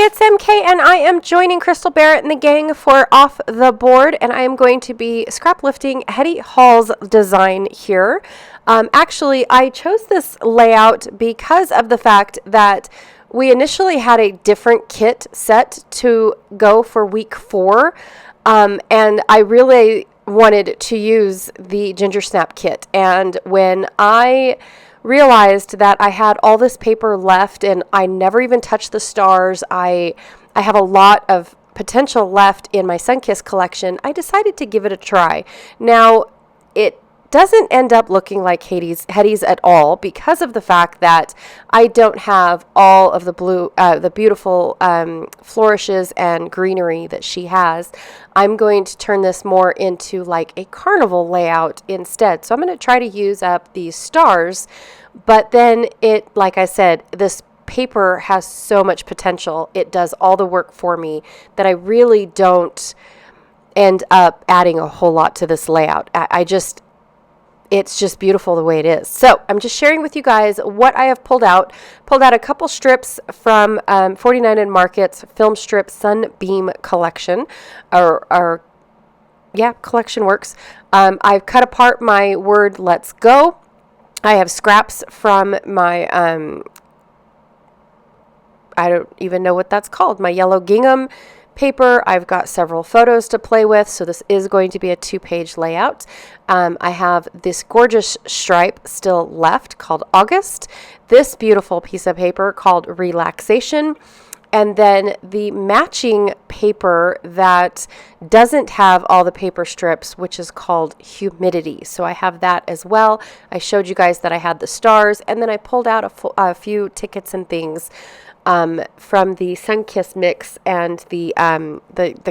it's MK, and I am joining Crystal Barrett and the gang for Off the Board, and I am going to be scrap lifting Hetty Hall's design here. Actually, I chose this layout because of the fact that we initially had a different kit set to go for week 4, and I really wanted to use the Ginger Snap kit, and when I realized that I had all this paper left and I never even touched the stars. I have a lot of potential left in my Sunkissed collection. I decided to give it a try. Now, it doesn't end up looking like Hetty's at all because of the fact that I don't have all of the beautiful flourishes and greenery that she has. I'm going to turn this more into like a carnival layout instead. So I'm going to try to use up these stars, but then like I said, this paper has so much potential. It does all the work for me that I really don't end up adding a whole lot to this layout. It's just beautiful the way it is. So I'm just sharing with you guys what I have pulled out. Pulled out a couple strips from 49 and Market's Film Strip Sunbeam collection. Collection works. I've cut apart my word Let's Go. I have scraps from my, I don't even know what that's called, my yellow gingham paper. I've got several photos to play with, so this is going to be a 2-page layout. I have this gorgeous stripe still left called August, this beautiful piece of paper called Relaxation, and then the matching paper that doesn't have all the paper strips, which is called Humidity. So I have that as well. I showed you guys that I had the stars, and then I pulled out a few tickets and things from the Sunkissed mix and the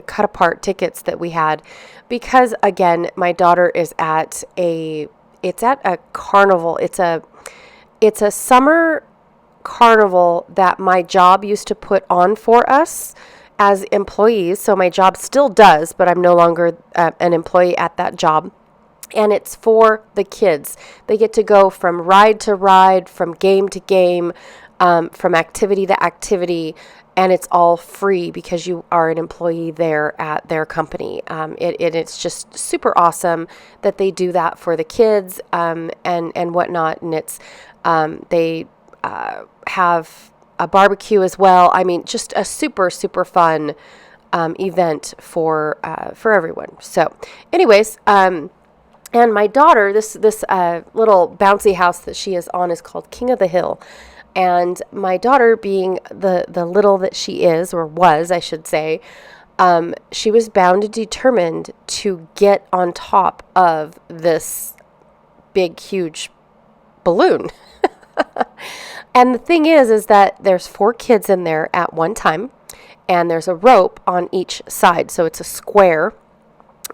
cut apart tickets that we had, because again, my daughter is at a carnival. It's a summer carnival that my job used to put on for us as employees. So my job still does, but I'm no longer an employee at that job. And it's for the kids. They get to go from ride to ride, from game to game, from activity to activity, and it's all free because you are an employee there at their company. It's just super awesome that they do that for the kids and whatnot. And it's they have a barbecue as well. I mean, just a super, super fun event for everyone. So anyways, and my daughter, this little bouncy house that she is on is called King of the Hill. And my daughter, being the little that she is, or was, I should say, she was bound and determined to get on top of this big, huge balloon. And the thing is that there's 4 kids in there at one time, and there's a rope on each side. So it's a square.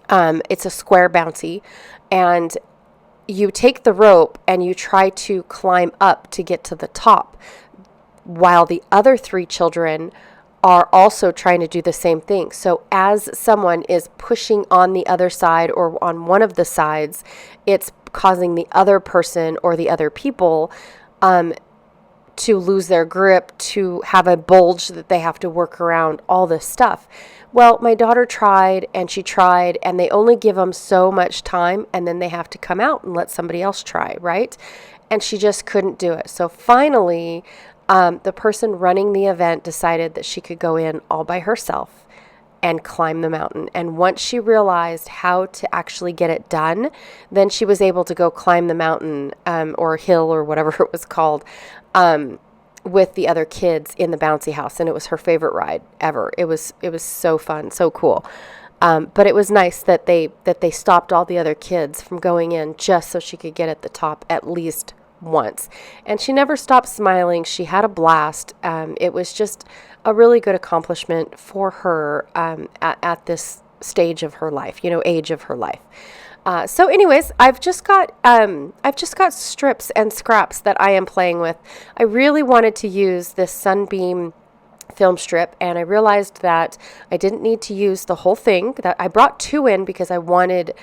It's a square bouncy, and you take the rope and you try to climb up to get to the top, while the other 3 children are also trying to do the same thing. So as someone is pushing on the other side or on one of the sides, it's causing the other person or the other people to lose their grip, to have a bulge that they have to work around, all this stuff. Well, my daughter tried, and they only give them so much time, and then they have to come out and let somebody else try, right? And she just couldn't do it. So finally, the person running the event decided that she could go in all by herself and climb the mountain. And once she realized how to actually get it done, then she was able to go climb the mountain or hill or whatever it was called, with the other kids in the bouncy house, and it was her favorite ride ever. It was so fun, so cool. But it was nice that they stopped all the other kids from going in just so she could get at the top at least once. And she never stopped smiling. She had a blast. It was just a really good accomplishment for her at this stage of her life, age of her life. So anyways, I've just got strips and scraps that I am playing with. I really wanted to use this Sunbeam film strip, and I realized that I didn't need to use the whole thing. That I brought 2 in because I wanted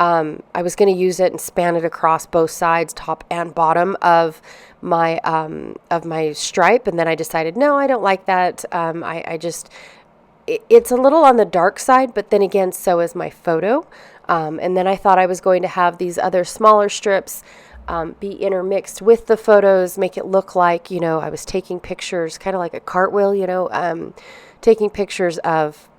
I was going to use it and span it across both sides, top and bottom of my stripe. And then I decided, no, I don't like that. It's a little on the dark side, but then again, so is my photo. And then I thought I was going to have these other smaller strips be intermixed with the photos, make it look like, I was taking pictures, kind of like a cartwheel, taking pictures of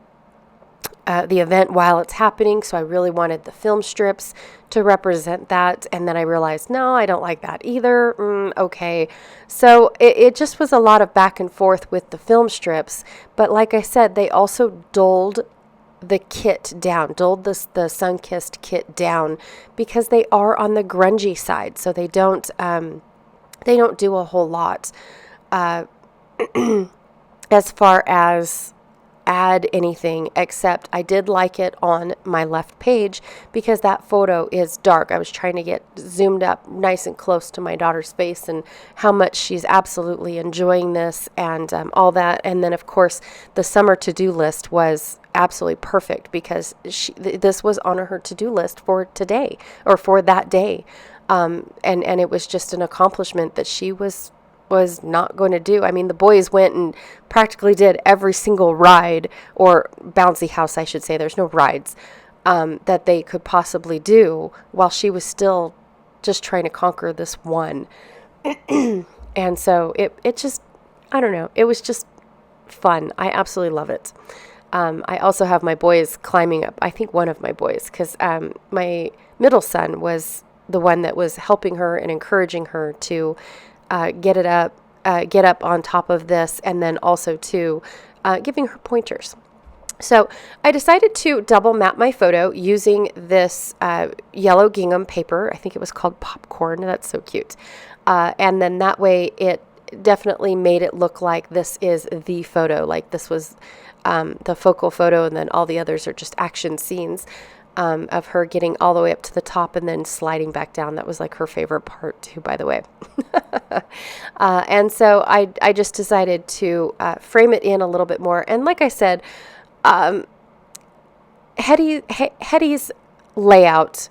the event while it's happening. So I really wanted the film strips to represent that. And then I realized, no, I don't like that either. Okay. So it just was a lot of back and forth with the film strips. But like I said, they also dulled the kit down, dulled the Sunkissed kit down, because they are on the grungy side. So they don't do a whole lot as far as add anything, except I did like it on my left page because that photo is dark. I was trying to get zoomed up nice and close to my daughter's face and how much she's absolutely enjoying this and all that. And then, of course, the summer to-do list was absolutely perfect because this was on her to-do list for today or for that day. And it was just an accomplishment that she was not going to do. I mean, the boys went and practically did every single ride or bouncy house, I should say. There's no rides that they could possibly do while she was still just trying to conquer this one. And so it just, I don't know, it was just fun. I absolutely love it. I also have my boys climbing up, I think one of my boys, because my middle son was the one that was helping her and encouraging her to get up on top of this, and then also to giving her pointers. So I decided to double map my photo using this yellow gingham paper. I think it was called Popcorn. That's so cute. And then that way it definitely made it look like this is the photo, like this was the focal photo, and then all the others are just action scenes. Of her getting all the way up to the top and then sliding back down. That was like her favorite part too, by the way. And so I just decided to frame it in a little bit more. And like I said, Hetty's layout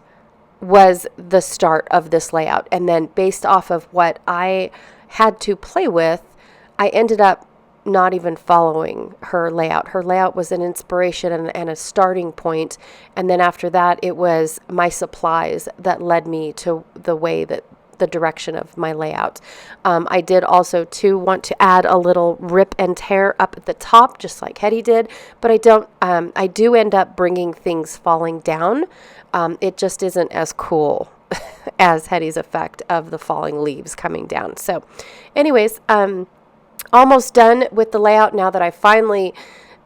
was the start of this layout. And then based off of what I had to play with, I ended up not even following her layout. Her layout was an inspiration and a starting point. And then after that, it was my supplies that led me to the direction of my layout. I did also too want to add a little rip and tear up at the top, just like Hetty did, but I do end up bringing things falling down. It just isn't as cool as Hetty's effect of the falling leaves coming down. So anyways, almost done with the layout now that I finally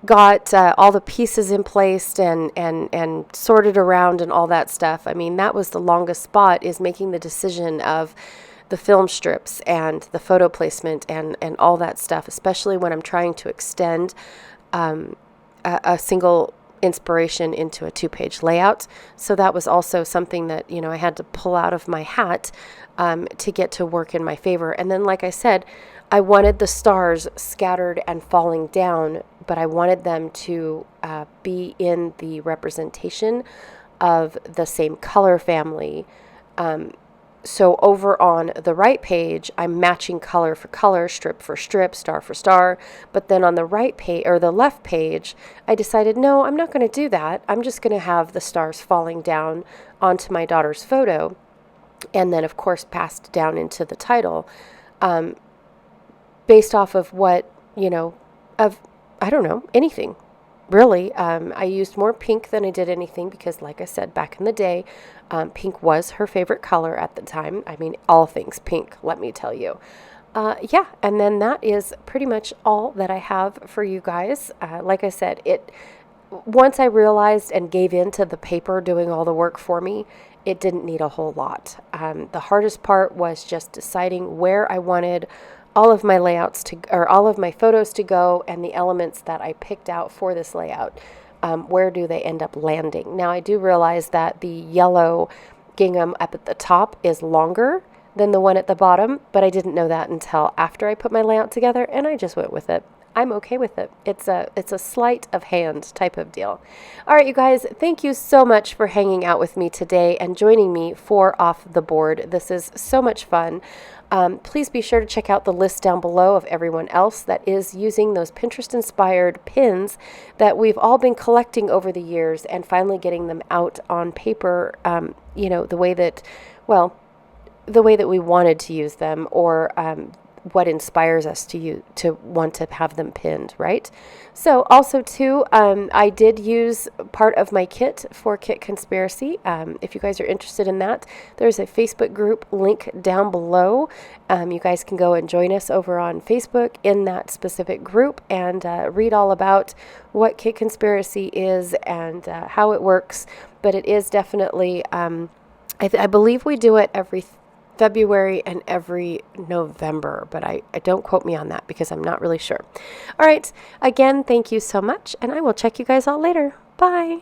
got all the pieces in place and sorted around and all that stuff. I mean, that was the longest spot, is making the decision of the film strips and the photo placement and all that stuff, especially when I'm trying to extend a single inspiration into a 2-page layout. So that was also something that, I had to pull out of my hat to get to work in my favor. And then, like I said, I wanted the stars scattered and falling down, but I wanted them to be in the representation of the same color family. So over on the right page, I'm matching color for color, strip for strip, star for star. But then on the right page or the left page, I decided, no, I'm not going to do that. I'm just going to have the stars falling down onto my daughter's photo. And then, of course, passed down into the title. Based off of what, I don't know, anything, really. I used more pink than I did anything because, like I said, back in the day, pink was her favorite color at the time. I mean, all things pink, let me tell you. Yeah, and then that is pretty much all that I have for you guys. Like I said, once I realized and gave in to the paper doing all the work for me, it didn't need a whole lot. The hardest part was just deciding where I wanted all of my layouts or all of my photos to go, and the elements that I picked out for this layout. Where do they end up landing? Now, I do realize that the yellow gingham up at the top is longer than the one at the bottom, but I didn't know that until after I put my layout together, and I just went with it. I'm okay with it. It's a sleight of hand type of deal. All right, you guys, thank you so much for hanging out with me today and joining me for Off the Board. This is so much fun. Please be sure to check out the list down below of everyone else that is using those Pinterest-inspired pins that we've all been collecting over the years and finally getting them out on paper, the way that, well, the way that we wanted to use them, or what inspires us to want to have them pinned, right? So also too, I did use part of my kit for Kit Conspiracy. If you guys are interested in that, there's a Facebook group link down below. You guys can go and join us over on Facebook in that specific group and read all about what Kit Conspiracy is and how it works. But it is definitely, I believe we do it every February and every November, but I don't quote me on that because I'm not really sure. All right, again, thank you so much, and I will check you guys all later. Bye.